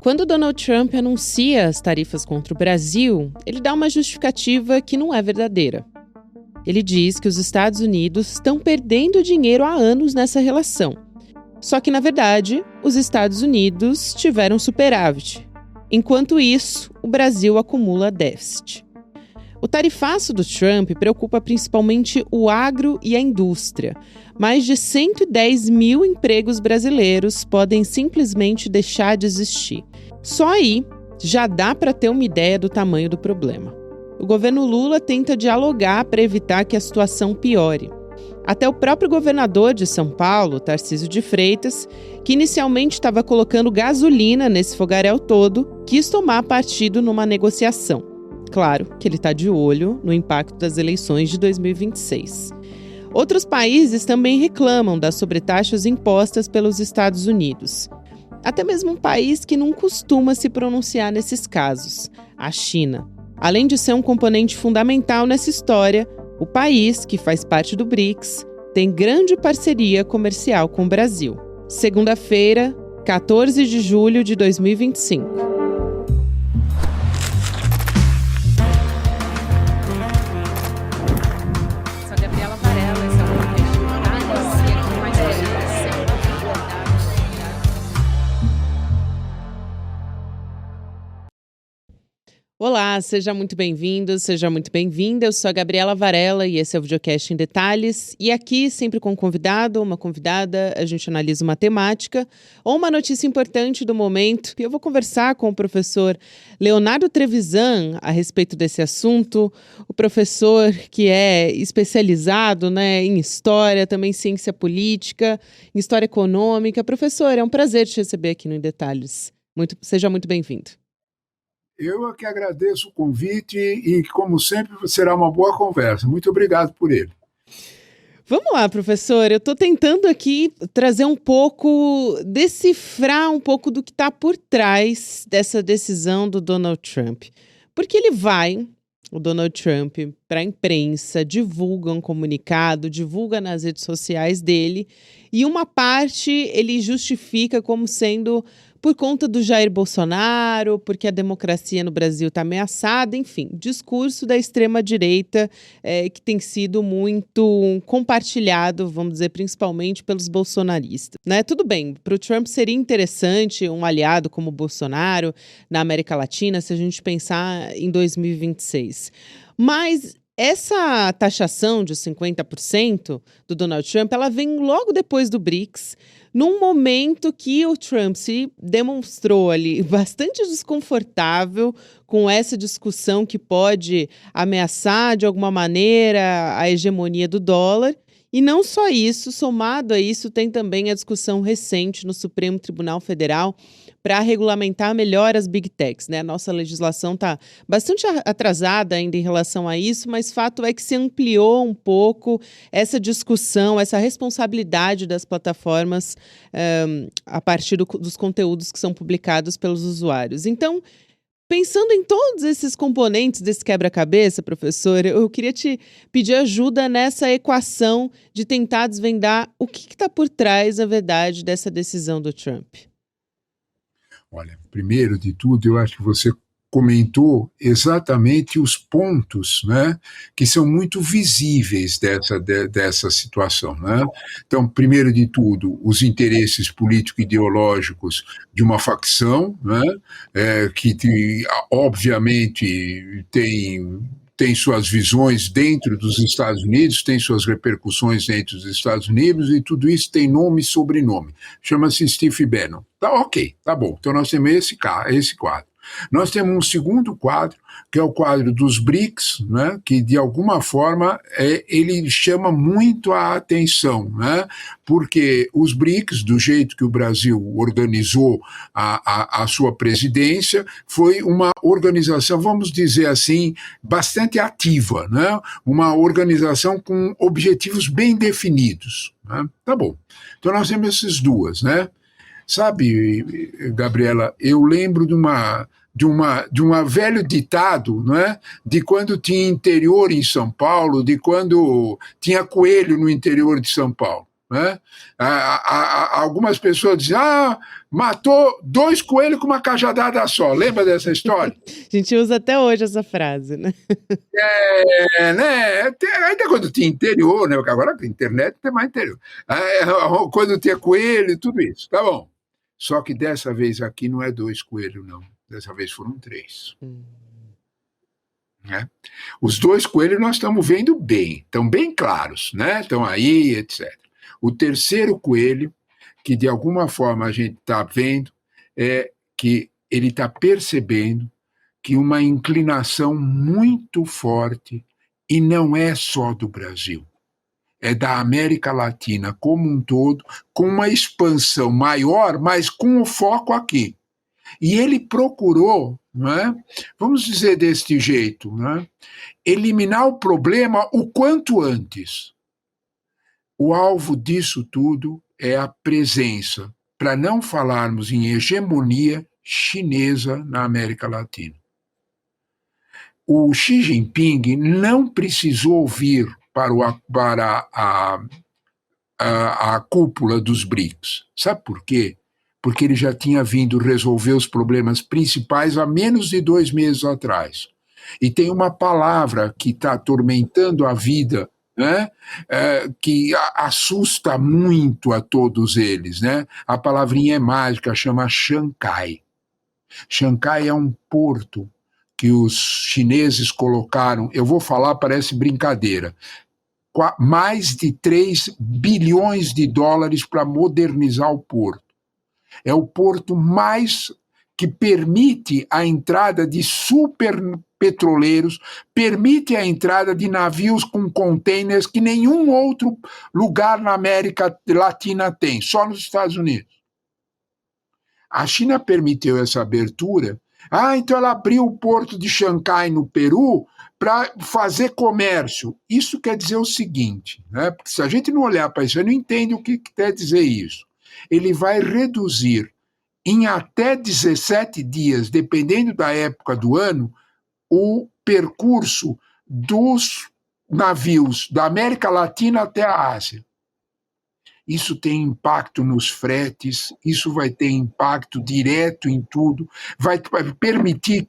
Quando Donald Trump anuncia as tarifas contra o Brasil, ele dá uma justificativa que não é verdadeira. Ele diz que os Estados Unidos estão perdendo dinheiro há anos nessa relação. Só que, na verdade, os Estados Unidos tiveram superávit. Enquanto isso, o Brasil acumula déficit. O tarifaço do Trump preocupa principalmente o agro e a indústria. Mais de 110 mil empregos brasileiros podem simplesmente deixar de existir. Só aí já dá para ter uma ideia do tamanho do problema. O governo Lula tenta dialogar para evitar que a situação piore. Até o próprio governador de São Paulo, Tarcísio de Freitas, que inicialmente estava colocando gasolina nesse fogaréu todo, quis tomar partido numa negociação. Claro que ele está de olho no impacto das eleições de 2026. Outros países também reclamam das sobretaxas impostas pelos Estados Unidos. Até mesmo um país que não costuma se pronunciar nesses casos, a China. Além de ser um componente fundamental nessa história, o país, que faz parte do BRICS, tem grande parceria comercial com o Brasil. Segunda-feira, 14 de julho de 2025. Olá, seja muito bem-vindo, seja muito bem-vinda. Eu sou a Gabriela Varela e esse é o Videocast em Detalhes. E aqui, sempre com um convidado ou uma convidada, a gente analisa uma temática ou uma notícia importante do momento. E eu vou conversar com o professor Leonardo Trevisan a respeito desse assunto. O professor que é especializado, em história, também ciência política, em história econômica. Professor, é um prazer te receber aqui no Em Detalhes. Seja muito bem-vindo. Eu é que agradeço o convite e, como sempre, será uma boa conversa. Muito obrigado por ele. Vamos lá, professor. Eu estou tentando aqui trazer um pouco, decifrar um pouco do que está por trás dessa decisão do Donald Trump. Porque o Donald Trump, para a imprensa, divulga um comunicado, divulga nas redes sociais dele, e uma parte ele justifica como sendo por conta do Jair Bolsonaro, porque a democracia no Brasil está ameaçada, enfim, discurso da extrema-direita que tem sido muito compartilhado, vamos dizer, principalmente pelos bolsonaristas. Tudo bem, para o Trump seria interessante um aliado como o Bolsonaro na América Latina, se a gente pensar em 2026. Mas essa taxação de 50% do Donald Trump, ela vem logo depois do BRICS, num momento que o Trump se demonstrou ali bastante desconfortável com essa discussão que pode ameaçar de alguma maneira a hegemonia do dólar. E não só isso, somado a isso, tem também a discussão recente no Supremo Tribunal Federal para regulamentar melhor as Big Techs. A nossa legislação está bastante atrasada ainda em relação a isso, mas fato é que se ampliou um pouco essa discussão, essa responsabilidade das plataformas a partir dos conteúdos que são publicados pelos usuários. Então, pensando em todos esses componentes desse quebra-cabeça, professor, eu queria te pedir ajuda nessa equação de tentar desvendar o que está por trás, na verdade, dessa decisão do Trump. Olha, primeiro de tudo, eu acho que você comentou exatamente os pontos, que são muito visíveis dessa situação. Então, primeiro de tudo, os interesses político-ideológicos de uma facção, que obviamente tem suas visões dentro dos Estados Unidos, tem suas repercussões dentro dos Estados Unidos, e tudo isso tem nome e sobrenome. Chama-se Steve Bannon. Tá ok, tá bom. Então nós temos esse quadro. Nós temos um segundo quadro, que é o quadro dos BRICS, que de alguma forma ele chama muito a atenção, porque os BRICS, do jeito que o Brasil organizou a sua presidência, foi uma organização, vamos dizer assim, bastante ativa, uma organização com objetivos bem definidos. Tá bom. Então nós temos essas duas, Sabe, Gabriela, eu lembro de um velho ditado, de quando tinha interior em São Paulo, de quando tinha coelho no interior de São Paulo. né? Algumas pessoas dizem, matou 2 coelhos com uma cajadada só. Lembra dessa história? A gente usa até hoje essa frase, né? Né? Ainda quando tinha interior, né? Porque agora a internet tem mais interior. Quando tinha coelho e tudo isso. Tá bom. Só que dessa vez aqui não é 2 coelhos, não. Dessa vez foram 3. Né? Os 2 coelhos nós estamos vendo bem, estão bem claros, né? Estão aí, etc. O terceiro coelho, que de alguma forma a gente está vendo, é que ele está percebendo que uma inclinação muito forte, e não é só do Brasil, é da América Latina como um todo, com uma expansão maior, mas com o foco aqui. E ele procurou, né, vamos dizer deste jeito, né, eliminar o problema o quanto antes. O alvo disso tudo é a presença, para não falarmos em hegemonia chinesa na América Latina. O Xi Jinping não precisou vir para a cúpula dos BRICS. Sabe por quê? Porque ele já tinha vindo resolver os problemas principais há menos de 2 meses atrás. E tem uma palavra que está atormentando a vida, né, que assusta muito a todos eles. Né? A palavrinha é mágica, chama Xangai. Xangai é um porto que os chineses colocaram, eu vou falar, parece brincadeira, mais de 3 bilhões de dólares para modernizar o porto. É o porto mais que permite a entrada de superpetroleiros, permite a entrada de navios com containers que nenhum outro lugar na América Latina tem, só nos Estados Unidos. A China permitiu essa abertura. Então ela abriu o porto de Xangai, no Peru, para fazer comércio. Isso quer dizer o seguinte, né? Porque se a gente não olhar para isso, não entende o que quer dizer isso. Ele vai reduzir em até 17 dias, dependendo da época do ano, o percurso dos navios da América Latina até a Ásia. Isso tem impacto nos fretes, isso vai ter impacto direto em tudo, vai permitir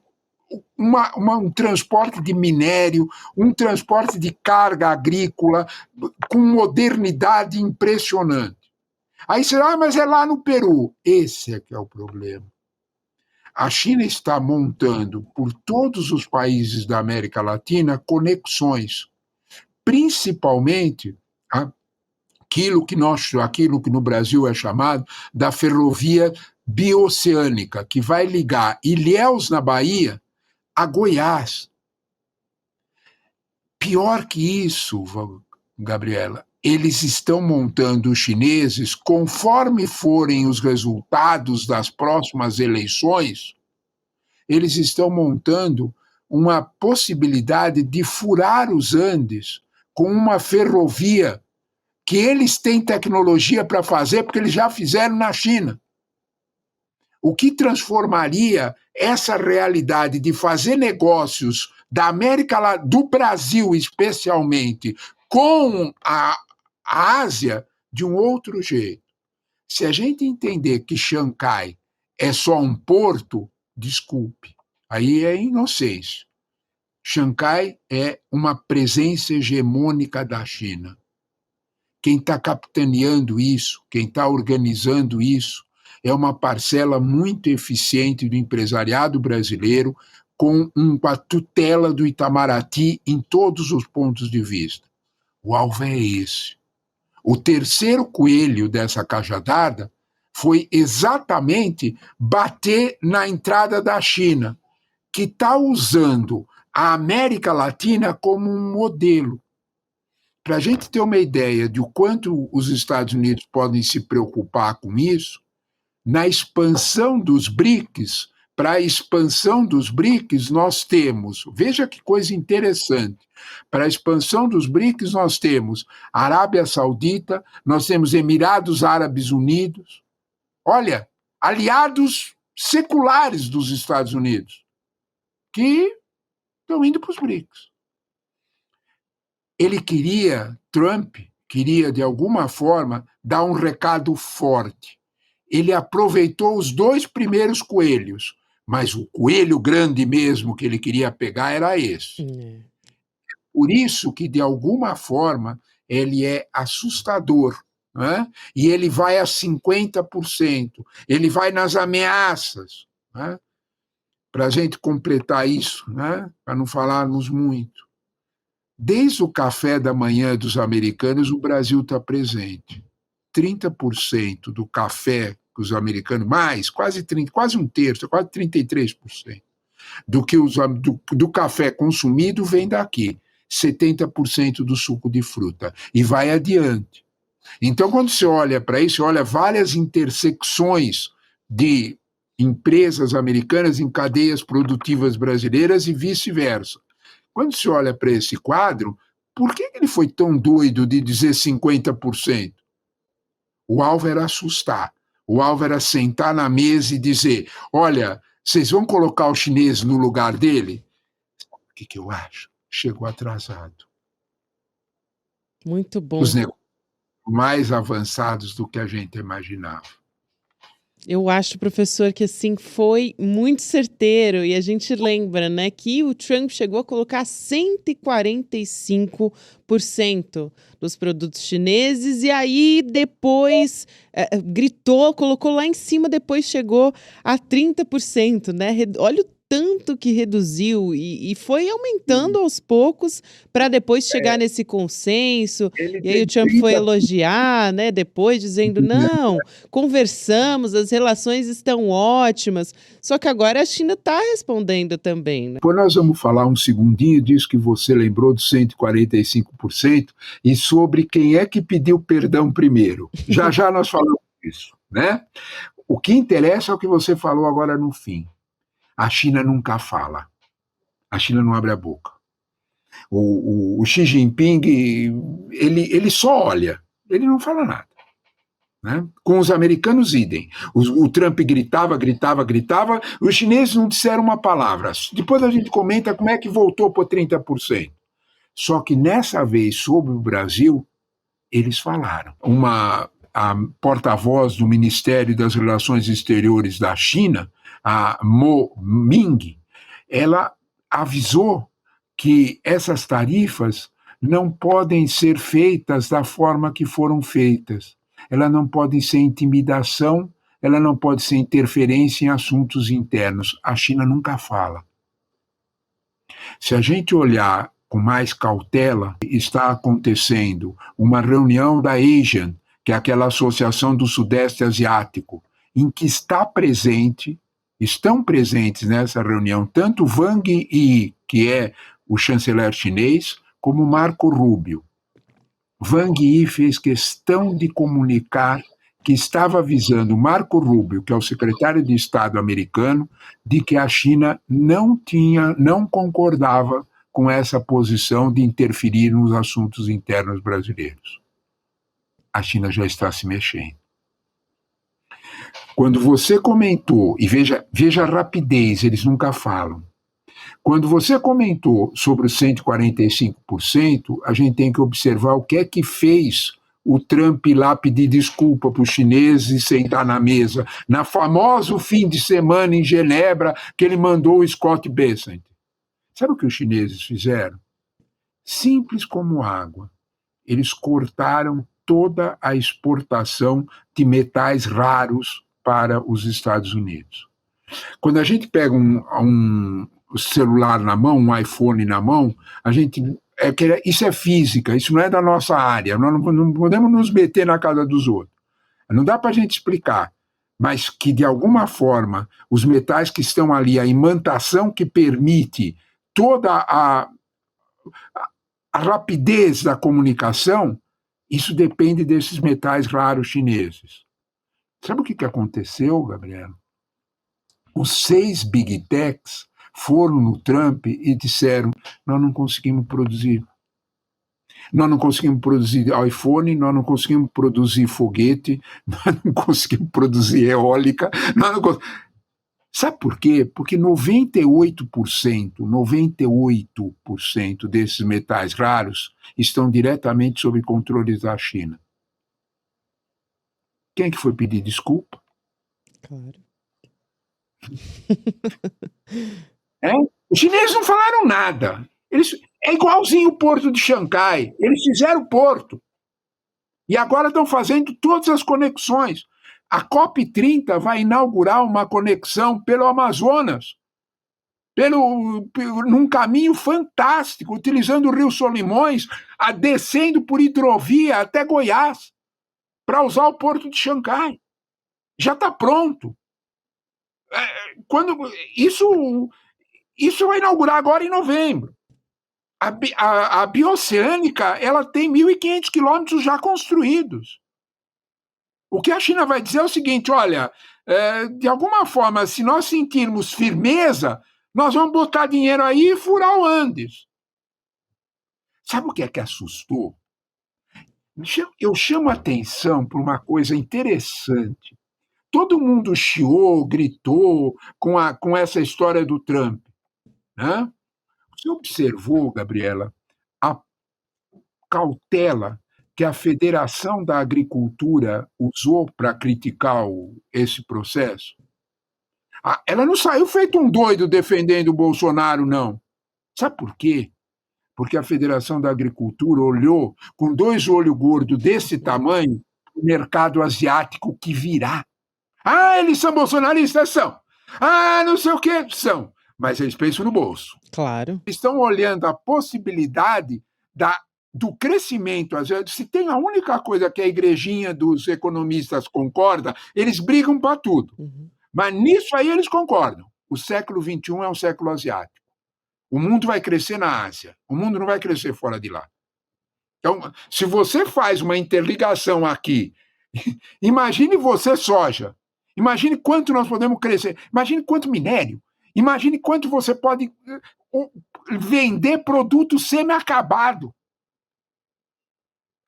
um transporte de minério, um transporte de carga agrícola com modernidade impressionante. Aí você mas é lá no Peru. Esse é que é o problema. A China está montando por todos os países da América Latina conexões, principalmente aquilo que no Brasil é chamado da ferrovia bioceânica, que vai ligar Ilhéus, na Bahia, a Goiás. Pior que isso, Gabriela, eles estão montando, os chineses, conforme forem os resultados das próximas eleições, eles estão montando uma possibilidade de furar os Andes com uma ferrovia que eles têm tecnologia para fazer, porque eles já fizeram na China. O que transformaria essa realidade de fazer negócios da América, do Brasil especialmente, com a Ásia de um outro jeito. Se a gente entender que Xangai é só um porto, desculpe, aí é inocência. Xangai é uma presença hegemônica da China. Quem está capitaneando isso, quem está organizando isso, é uma parcela muito eficiente do empresariado brasileiro, com a tutela do Itamaraty em todos os pontos de vista. O alvo é esse. O terceiro coelho dessa cajadada foi exatamente bater na entrada da China, que está usando a América Latina como um modelo. Para a gente ter uma ideia de o quanto os Estados Unidos podem se preocupar com isso, na expansão dos BRICS, para a expansão dos BRICS, nós temos, veja que coisa interessante, para a expansão dos BRICS nós temos Arábia Saudita, nós temos Emirados Árabes Unidos, olha, aliados seculares dos Estados Unidos, que estão indo para os BRICS. Trump queria, de alguma forma, dar um recado forte. Ele aproveitou os 2 primeiros coelhos, mas o coelho grande mesmo que ele queria pegar era esse. Por isso que, de alguma forma, ele é assustador, né? E ele vai a 50%, ele vai nas ameaças, né? Para a gente completar isso, né? Para não falarmos muito. Desde o café da manhã dos americanos, o Brasil está presente. 30% do café que os americanos, mais, quase 30, quase um terço, quase 33%, do café consumido vem daqui. 70% do suco de fruta. E vai adiante. Então, quando você olha para isso, você olha várias intersecções de empresas americanas em cadeias produtivas brasileiras e vice-versa. Quando você olha para esse quadro, por que ele foi tão doido de dizer 50%? O alvo era assustar. O alvo era sentar na mesa e dizer, olha, vocês vão colocar o chinês no lugar dele? O que eu acho? Chegou atrasado. Muito bom. Os negócios mais avançados do que a gente imaginava. Eu acho, professor, que assim foi muito certeiro e a gente lembra, né, que o Trump chegou a colocar 145% dos produtos chineses e aí depois gritou, colocou lá em cima, depois chegou a 30%, né? Olha o tanto que reduziu e foi aumentando aos poucos para depois chegar nesse consenso. E aí o Trump foi elogiar, né, depois dizendo, não, conversamos, as relações estão ótimas. Só que agora a China está respondendo também, né? Depois nós vamos falar um segundinho disso que você lembrou dos 145% e sobre quem é que pediu perdão primeiro. Já já nós falamos disso, né? O que interessa é o que você falou agora no fim. A China nunca fala. A China não abre a boca. O Xi Jinping, ele só olha, ele não fala nada. Né? Com os americanos, idem. O Trump gritava, os chineses não disseram uma palavra. Depois a gente comenta como é que voltou para 30%. Só que nessa vez, sobre o Brasil, eles falaram. A porta-voz do Ministério das Relações Exteriores da China, a Mo Ming, ela avisou que essas tarifas não podem ser feitas da forma que foram feitas. Elas não podem ser intimidação, ela não pode ser interferência em assuntos internos. A China nunca fala. Se a gente olhar com mais cautela, está acontecendo uma reunião da ASEAN, que é aquela Associação do Sudeste Asiático, em que estão presentes nessa reunião tanto Wang Yi, que é o chanceler chinês, como Marco Rubio. Wang Yi fez questão de comunicar que estava avisando Marco Rubio, que é o secretário de Estado americano, de que a China não concordava com essa posição de interferir nos assuntos internos brasileiros. A China já está se mexendo. Quando você comentou, e veja a rapidez, eles nunca falam. Quando você comentou sobre os 145%, a gente tem que observar o que é que fez o Trump ir lá pedir desculpa para os chineses e sentar na mesa, na famoso fim de semana em Genebra, que ele mandou o Scott Bessent. Sabe o que os chineses fizeram? Simples como água. Eles cortaram toda a exportação de metais raros para os Estados Unidos. Quando a gente pega um celular na mão, um iPhone na mão, isso é física, isso não é da nossa área, nós não podemos nos meter na casa dos outros. Não dá para a gente explicar, mas que de alguma forma os metais que estão ali, a imantação que permite toda a rapidez da comunicação, isso depende desses metais raros chineses. Sabe o que aconteceu, Gabriela? Os 6 Big Techs foram no Trump e disseram, nós não conseguimos produzir. Nós não conseguimos produzir iPhone, nós não conseguimos produzir foguete, nós não conseguimos produzir eólica. Sabe por quê? Porque 98% desses metais raros estão diretamente sob controle da China. Quem que foi pedir desculpa? Claro. Os chineses não falaram nada. É igualzinho o porto de Xangai. Eles fizeram o porto. E agora estão fazendo todas as conexões. A COP30 vai inaugurar uma conexão pelo Amazonas, num caminho fantástico, utilizando o Rio Solimões, descendo por hidrovia até Goiás, para usar o porto de Xangai. Já está pronto. Isso vai inaugurar agora em novembro. A bioceânica ela tem 1.500 quilômetros já construídos. O que a China vai dizer é o seguinte: olha, de alguma forma, se nós sentirmos firmeza, nós vamos botar dinheiro aí e furar o Andes. Sabe o que é que assustou? Eu chamo a atenção para uma coisa interessante. Todo mundo chiou, gritou com essa história do Trump, né? Você observou, Gabriela, a cautela que a Federação da Agricultura usou para criticar esse processo? Ela não saiu feito um doido defendendo o Bolsonaro, não. Sabe por quê? Porque a Federação da Agricultura olhou com 2 olhos gordos desse tamanho o mercado asiático que virá. Eles são bolsonaristas? São. Não sei o quê? São. Mas eles pensam no bolso. Claro. Estão olhando a possibilidade do crescimento. Se tem a única coisa que a igrejinha dos economistas concorda, eles brigam para tudo. Uhum. Mas nisso aí eles concordam. O século XXI é um século asiático. O mundo vai crescer na Ásia. O mundo não vai crescer fora de lá. Então, se você faz uma interligação aqui, imagine você soja. Imagine quanto nós podemos crescer. Imagine quanto minério. Imagine quanto você pode vender produto semi-acabado.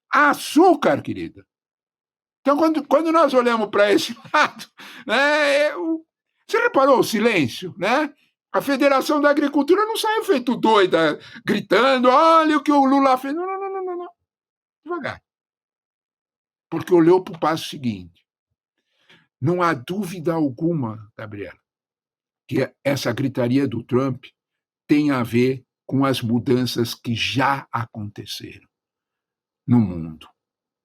Açúcar, querida. Então, quando nós olhamos para esse lado, você reparou o silêncio, né? A Federação da Agricultura não saiu feito doida, gritando, olha o que o Lula fez. Não. Devagar. Porque olhou para o passo seguinte. Não há dúvida alguma, Gabriela, que essa gritaria do Trump tem a ver com as mudanças que já aconteceram no mundo.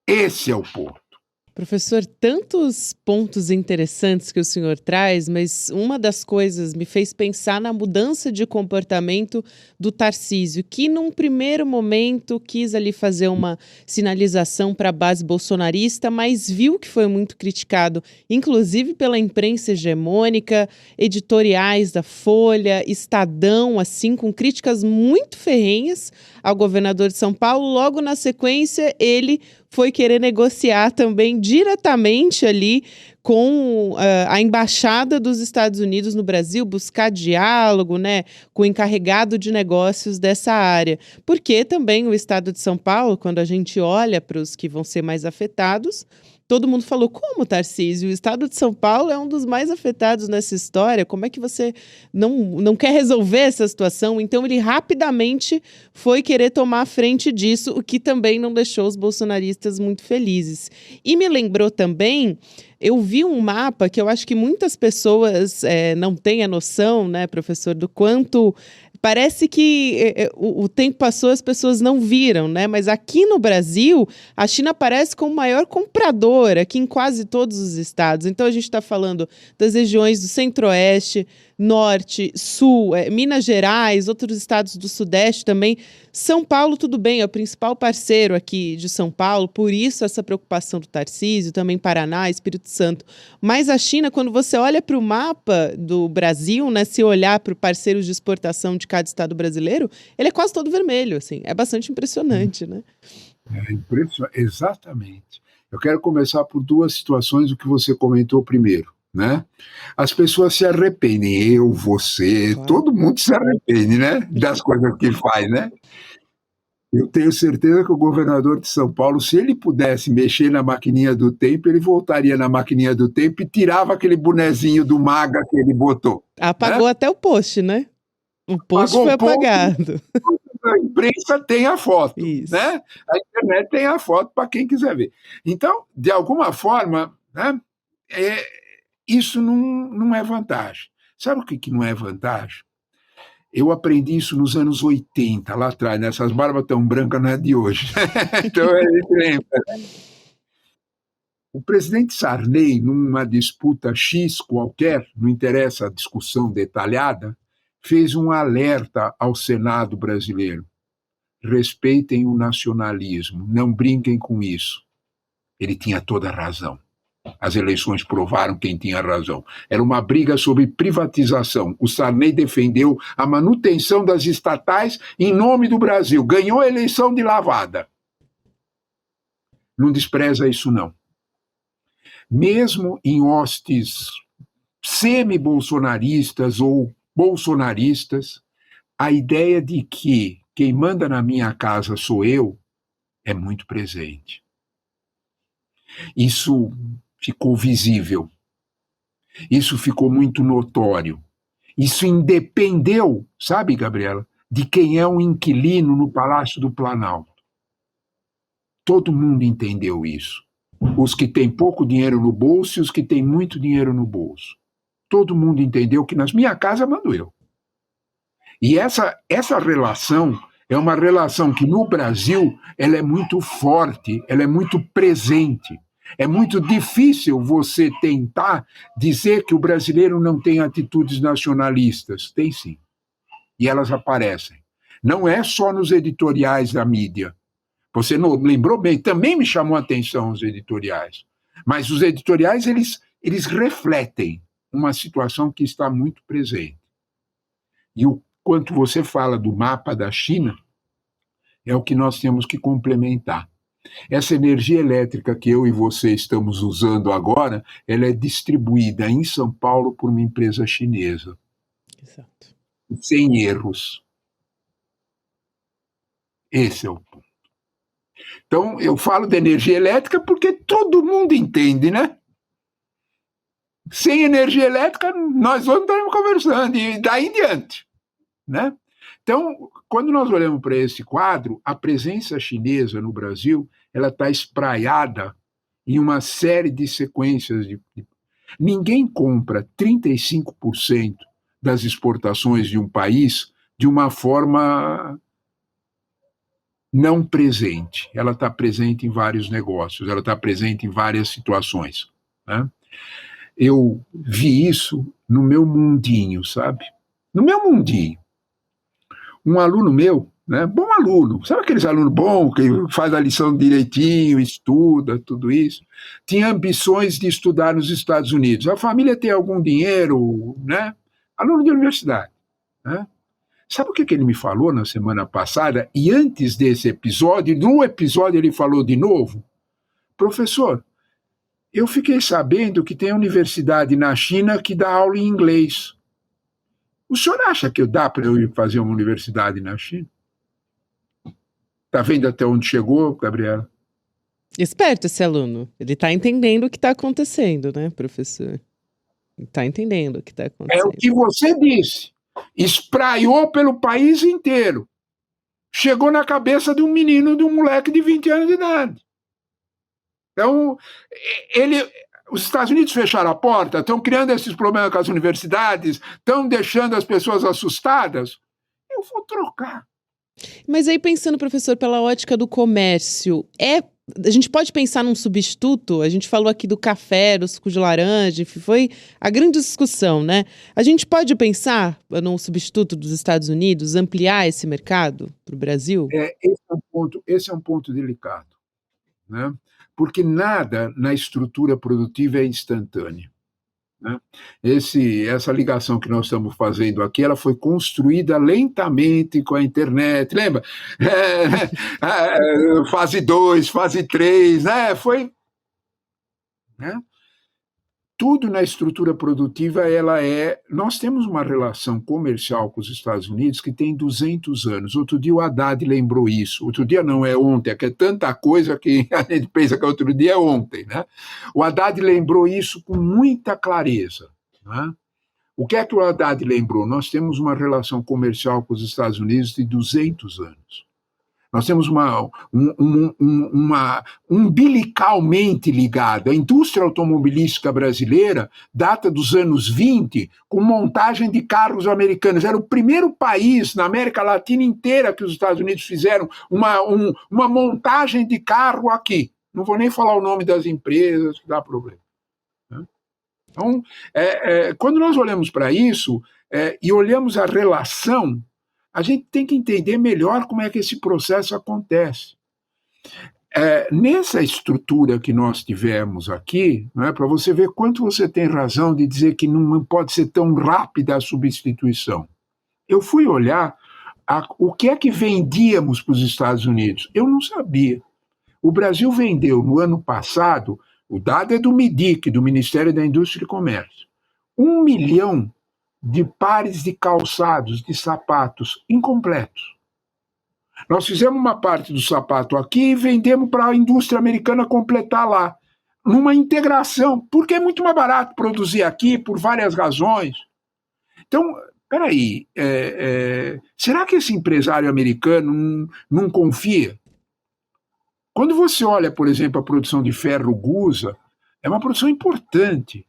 Esse é o ponto. Professor, tantos pontos interessantes que o senhor traz, mas uma das coisas me fez pensar na mudança de comportamento do Tarcísio, que num primeiro momento quis ali fazer uma sinalização para a base bolsonarista, mas viu que foi muito criticado, inclusive pela imprensa hegemônica, editoriais da Folha, Estadão, assim, com críticas muito ferrenhas ao governador de São Paulo. Logo na sequência, ele foi querer negociar também diretamente ali com a Embaixada dos Estados Unidos no Brasil, buscar diálogo, né, com o encarregado de negócios dessa área. Porque também o estado de São Paulo, quando a gente olha para os que vão ser mais afetados, todo mundo falou: como, Tarcísio? O estado de São Paulo é um dos mais afetados nessa história. Como é que você não quer resolver essa situação? Então, ele rapidamente foi querer tomar a frente disso, o que também não deixou os bolsonaristas muito felizes. E me lembrou também, eu vi um mapa que eu acho que muitas pessoas não têm a noção, né, professor, do quanto... Parece que o tempo passou, as pessoas não viram, né? Mas aqui no Brasil, a China aparece como o maior comprador aqui em quase todos os estados. Então, a gente está falando das regiões do Centro-Oeste, Norte, Sul, Minas Gerais, outros estados do Sudeste também. São Paulo, tudo bem, é o principal parceiro aqui de São Paulo, por isso essa preocupação do Tarcísio, também Paraná, Espírito Santo. Mas a China, quando você olha para o mapa do Brasil, né, se olhar para os parceiros de exportação de cada estado brasileiro, ele é quase todo vermelho, assim, é bastante impressionante, né? É impressionante, exatamente. Eu quero começar por 2 situações, o que você comentou primeiro, né? As pessoas se arrependem, você, claro. Todo mundo se arrepende, né? Das coisas que faz, né? Eu tenho certeza que o governador de São Paulo, se ele pudesse mexer na maquininha do tempo, ele voltaria na maquininha do tempo e tirava aquele bonezinho do MAGA que ele botou. Apagou Né? até o post, né? O post Pagou foi o post, apagado. a imprensa tem a foto, Isso. né? A internet tem a foto para quem quiser ver. Então, de alguma forma, né, isso não é vantagem. Sabe o que não é vantagem? Eu aprendi isso nos anos 80, lá atrás, né? Essas barbas tão brancas não é de hoje. Então, a gente lembra. O presidente Sarney, numa disputa X qualquer, não interessa a discussão detalhada, fez um alerta ao Senado brasileiro. Respeitem o nacionalismo, não brinquem com isso. Ele tinha toda a razão. As eleições provaram quem tinha razão. Era uma briga sobre privatização. O Sarney defendeu a manutenção das estatais em nome do Brasil. Ganhou a eleição de lavada. Não despreza isso, não. Mesmo em hostes semi-bolsonaristas ou bolsonaristas, a ideia de que quem manda na minha casa sou eu é muito presente. Isso ficou visível. Isso ficou muito notório. Isso independeu, sabe, Gabriela, de quem é um inquilino no Palácio do Planalto. Todo mundo entendeu isso. Os que têm pouco dinheiro no bolso e os que têm muito dinheiro no bolso. Todo mundo entendeu que nas minha casa mando eu. E essa relação é uma relação que no Brasil ela é muito forte, ela é muito presente. É muito difícil você tentar dizer que o brasileiro não tem atitudes nacionalistas. Tem sim. E elas aparecem. Não é só nos editoriais da mídia. Você não lembrou bem, também me chamou a atenção os editoriais. Mas os editoriais, eles refletem uma situação que está muito presente. E o quanto você fala do mapa da China, é o que nós temos que complementar. Essa energia elétrica que eu e você estamos usando agora, ela é distribuída em São Paulo por uma empresa chinesa. Exato. Sem erros. Esse é o ponto. Então, eu falo de energia elétrica porque todo mundo entende, né? Sem energia elétrica, nós vamos estar conversando, e daí em diante, né? Então, quando nós olhamos para esse quadro, a presença chinesa no Brasil, ela está espraiada em uma série de sequências. Ninguém compra 35% das exportações de um país de uma forma não presente. Ela está presente em vários negócios, ela está presente em várias situações, né? Eu vi isso no meu mundinho, sabe? No meu mundinho. Um aluno meu, né, bom aluno, sabe aqueles alunos bons que faz a lição direitinho, estuda, tudo isso, tinha ambições de estudar nos Estados Unidos. A família tem algum dinheiro, né? Aluno de universidade, né? Sabe o que ele me falou na semana passada? E antes desse episódio, no episódio ele falou de novo: professor, eu fiquei sabendo que tem universidade na China que dá aula em inglês. O senhor acha que dá para eu ir fazer uma universidade na China? Está vendo até onde chegou, Gabriela? Esperto esse aluno. Ele está entendendo o que está acontecendo, né, professor? Está entendendo o que está acontecendo. É o que você disse. Espraiou pelo país inteiro. Chegou na cabeça de um menino, de um moleque de 20 anos de idade. Então, os Estados Unidos fecharam a porta, estão criando esses problemas com as universidades, estão deixando as pessoas assustadas. Eu vou trocar. Mas aí, pensando, professor, pela ótica do comércio, a gente pode pensar num substituto? A gente falou aqui do café, do suco de laranja, foi a grande discussão, né? A gente pode pensar num substituto dos Estados Unidos, ampliar esse mercado para o Brasil? Esse é um ponto delicado, né? Porque nada na estrutura produtiva é instantâneo, né? Essa ligação que nós estamos fazendo aqui, ela foi construída lentamente com a internet, lembra? Fase 2, fase 3, né? Foi, né? tudo na estrutura produtiva, nós temos uma relação comercial com os Estados Unidos que tem 200 anos. Outro dia o Haddad lembrou isso. Outro dia não, é ontem, é que é tanta coisa que a gente pensa que outro dia é ontem, né? O Haddad lembrou isso com muita clareza, né? O que é que o Haddad lembrou? Nós temos uma relação comercial com os Estados Unidos de 200 anos. Nós temos umbilicalmente ligada. A indústria automobilística brasileira data dos anos 20, com montagem de carros americanos. Era o primeiro país na América Latina inteira que os Estados Unidos fizeram uma montagem de carro aqui. Não vou nem falar o nome das empresas, que dá problema. Então, quando nós olhamos para isso e olhamos a relação, a gente tem que entender melhor como é que esse processo acontece. Nessa estrutura que nós tivemos aqui, para você ver quanto você tem razão de dizer que não pode ser tão rápida a substituição. Eu fui olhar o que é que vendíamos para os Estados Unidos. Eu não sabia. O Brasil vendeu no ano passado, o dado é do MIDIC, do Ministério da Indústria e Comércio, 1 milhão de pares de calçados, de sapatos incompletos. Nós fizemos uma parte do sapato aqui e vendemos para a indústria americana completar lá, numa integração, porque é muito mais barato produzir aqui por várias razões. Então, peraí, será que esse empresário americano não confia? Quando você olha, por exemplo, a produção de ferro Gusa, é uma produção importante,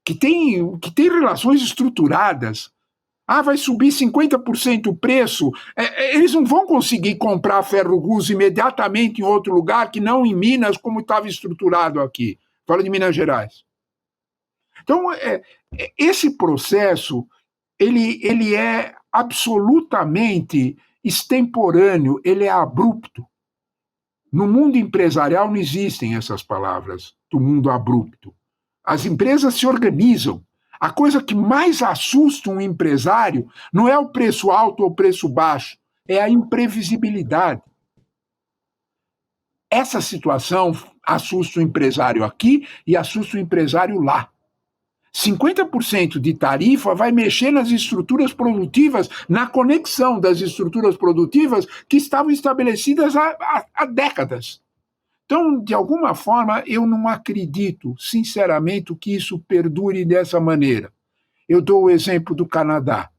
que tem relações estruturadas. Vai subir 50% o preço. Eles não vão conseguir comprar ferro Gusa imediatamente em outro lugar que não em Minas, como estava estruturado aqui. Fala de Minas Gerais. Então, esse processo ele é absolutamente extemporâneo, ele é abrupto. No mundo empresarial não existem essas palavras do mundo abrupto. As empresas se organizam. A coisa que mais assusta um empresário não é o preço alto ou o preço baixo, é a imprevisibilidade. Essa situação assusta o empresário aqui e assusta o empresário lá. 50% de tarifa vai mexer nas estruturas produtivas, na conexão das estruturas produtivas que estavam estabelecidas há décadas. Então, de alguma forma, eu não acredito, sinceramente, que isso perdure dessa maneira. Eu dou o exemplo do Canadá.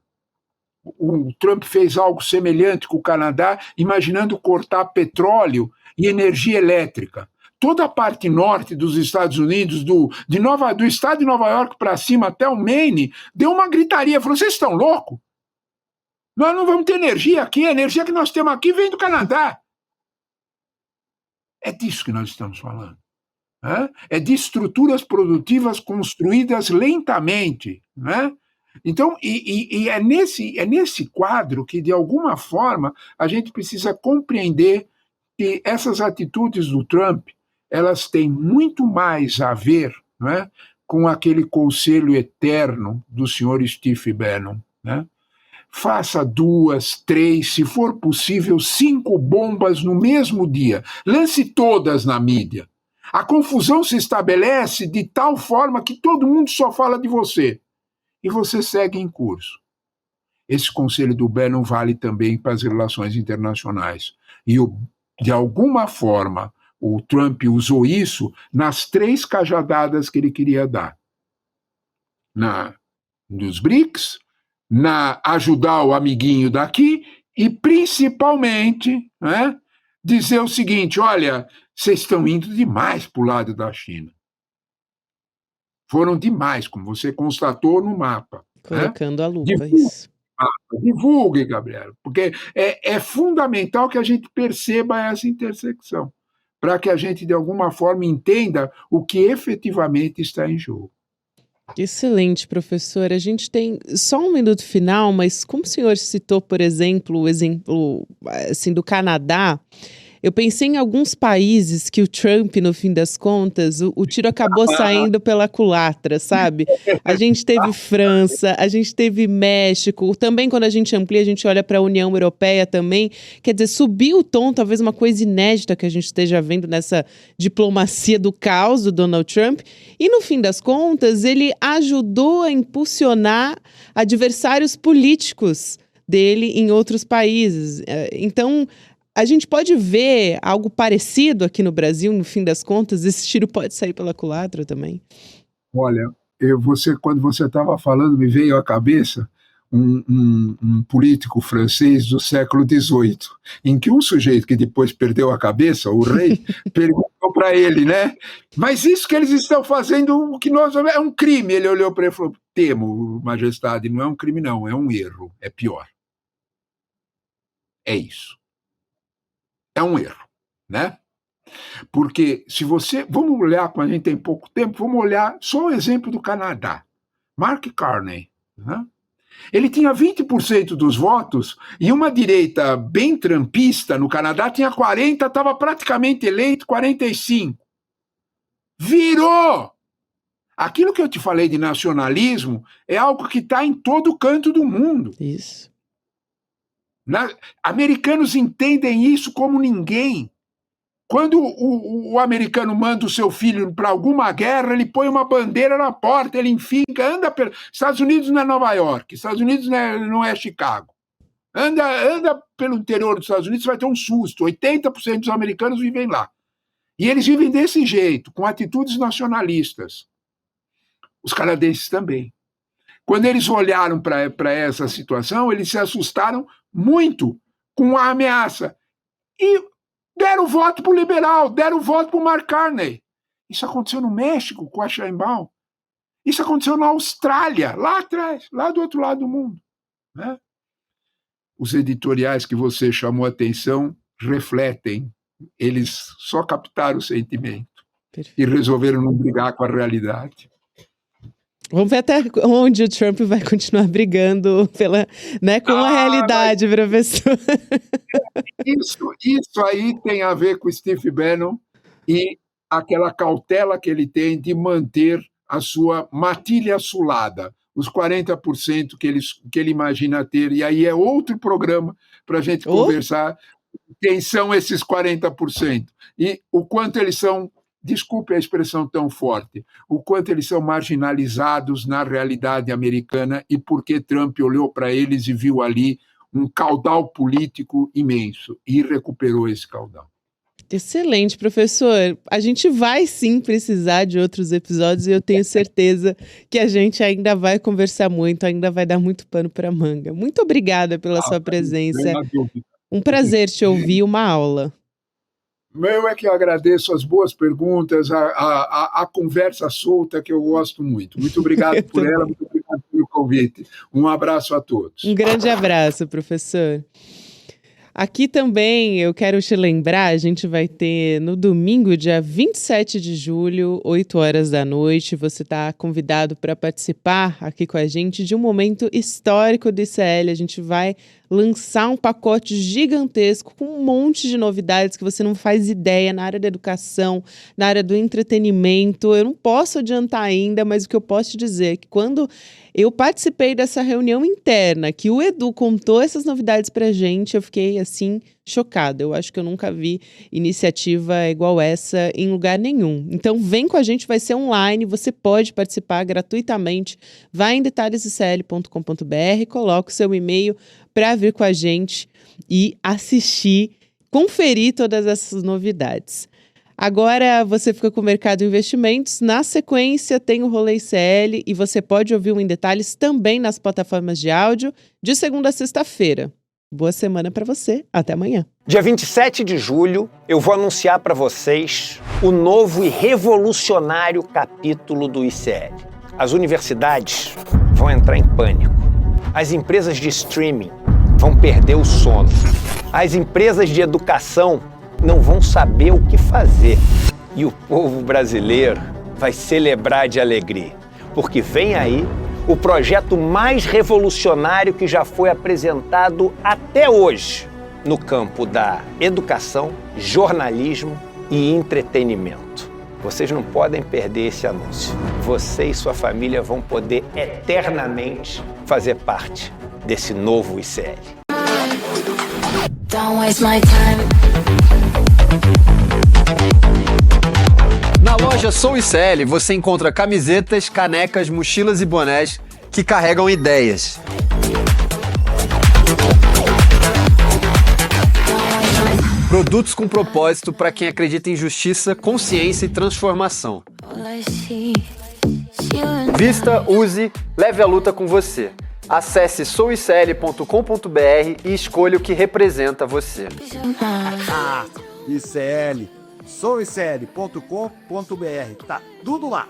O Trump fez algo semelhante com o Canadá, imaginando cortar petróleo e energia elétrica. Toda a parte norte dos Estados Unidos, do estado de Nova York para cima até o Maine, deu uma gritaria, falou, vocês estão loucos? Nós não vamos ter energia aqui, a energia que nós temos aqui vem do Canadá. É disso que nós estamos falando. É de estruturas produtivas construídas lentamente. Então, é nesse quadro que, de alguma forma, a gente precisa compreender que essas atitudes do Trump, elas têm muito mais a ver, com aquele conselho eterno do senhor Steve Bannon. Faça 2, 3, se for possível, 5 bombas no mesmo dia. Lance todas na mídia. A confusão se estabelece de tal forma que todo mundo só fala de você. E você segue em curso. Esse conselho do Bannon vale também para as relações internacionais. E, de alguma forma, o Trump usou isso nas 3 cajadadas que ele queria dar. Nos BRICS, ajudar o amiguinho daqui e, principalmente, dizer o seguinte, olha, vocês estão indo demais para o lado da China. Foram demais, como você constatou no mapa. Colocando a lupa, isso. Divulgue, Gabriela, porque é fundamental que a gente perceba essa intersecção, para que a gente, de alguma forma, entenda o que efetivamente está em jogo. Excelente, professor. A gente tem só um minuto final, mas como o senhor citou, por exemplo, o exemplo assim, do Canadá, eu pensei em alguns países que o Trump, no fim das contas, o tiro acabou saindo pela culatra, sabe? A gente teve França, a gente teve México, também quando a gente amplia, a gente olha para a União Europeia também, quer dizer, subiu o tom, talvez uma coisa inédita que a gente esteja vendo nessa diplomacia do caos do Donald Trump, e no fim das contas, ele ajudou a impulsionar adversários políticos dele em outros países. Então, a gente pode ver algo parecido aqui no Brasil, no fim das contas? Esse tiro pode sair pela culatra também? Olha, quando você estava falando, me veio à cabeça um político francês do século XVIII, em que um sujeito que depois perdeu a cabeça, o rei, perguntou para ele, né? Mas isso que eles estão fazendo, o que nós é um crime. Ele olhou para ele e falou: temo, majestade, não é um crime não, é um erro, é pior. É isso. É um erro, né? Porque se você... Vamos olhar, como a gente tem pouco tempo, vamos olhar só o exemplo do Canadá. Mark Carney, né? Ele tinha 20% dos votos e uma direita bem trumpista no Canadá tinha 40%, estava praticamente eleito 45%. Virou! Aquilo que eu te falei de nacionalismo é algo que está em todo canto do mundo. Isso. Americanos entendem isso como ninguém. Quando o americano manda o seu filho para alguma guerra, ele põe uma bandeira na porta, ele enfinca, anda pelo... Estados Unidos não é Nova York, Estados Unidos não é Chicago. Anda pelo interior dos Estados Unidos, você vai ter um susto. 80% dos americanos vivem lá. E eles vivem desse jeito, com atitudes nacionalistas. Os canadenses também. Quando eles olharam para essa situação, eles se assustaram muito com a ameaça. E deram voto para o liberal, deram voto para o Mark Carney. Isso aconteceu no México com a Sheinbaum. Isso aconteceu na Austrália, lá atrás, lá do outro lado do mundo. Né? Os editoriais que você chamou a atenção refletem. Eles só captaram o sentimento. Perfeito. E resolveram não brigar com a realidade. Vamos ver até onde o Trump vai continuar brigando com a realidade, professor. Isso aí tem a ver com o Steve Bannon e aquela cautela que ele tem de manter a sua matilha assolada, os 40% que ele imagina ter. E aí é outro programa para a gente conversar quem são esses 40% e o quanto eles são... Desculpe a expressão tão forte, o quanto eles são marginalizados na realidade americana e por que Trump olhou para eles e viu ali um caudal político imenso e recuperou esse caudal. Excelente, professor. A gente vai sim precisar de outros episódios e eu tenho certeza que a gente ainda vai conversar muito, ainda vai dar muito pano para manga. Muito obrigada pela sua presença. Um prazer te ouvir, uma aula. Eu é que agradeço as boas perguntas, a conversa solta que eu gosto muito. Muito obrigado por ela, muito obrigado pelo convite. Um abraço a todos. Um grande abraço, professor. Aqui também eu quero te lembrar, a gente vai ter no domingo, dia 27 de julho, 8 horas da noite, você está convidado para participar aqui com a gente de um momento histórico do ICL. A gente vai lançar um pacote gigantesco com um monte de novidades que você não faz ideia na área da educação, na área do entretenimento. Eu não posso adiantar ainda, mas o que eu posso te dizer é que quando eu participei dessa reunião interna, que o Edu contou essas novidades pra gente, eu fiquei, assim, chocada. Eu acho que eu nunca vi iniciativa igual essa em lugar nenhum. Então, vem com a gente, vai ser online, você pode participar gratuitamente. Vai em detalhesicl.com.br, coloca o seu e-mail para vir com a gente e assistir, conferir todas essas novidades. Agora você fica com o Mercado Investimentos. Na sequência tem o Rolê ICL e você pode ouvir o Em Detalhes também nas plataformas de áudio de segunda a sexta-feira. Boa semana para você. Até amanhã. Dia 27 de julho, eu vou anunciar para vocês o novo e revolucionário capítulo do ICL. As universidades vão entrar em pânico. As empresas de streaming vão perder o sono. As empresas de educação não vão saber o que fazer. E o povo brasileiro vai celebrar de alegria, porque vem aí o projeto mais revolucionário que já foi apresentado até hoje no campo da educação, jornalismo e entretenimento. Vocês não podem perder esse anúncio. Você e sua família vão poder eternamente fazer parte desse novo ICL. Don't waste my time. Na loja Sou ICL você encontra camisetas, canecas, mochilas e bonés que carregam ideias. Produtos com propósito para quem acredita em justiça, consciência e transformação. Vista, use, leve a luta com você. Acesse souicl.com.br e escolha o que representa você. ICL, souicl.com.br, tá tudo lá.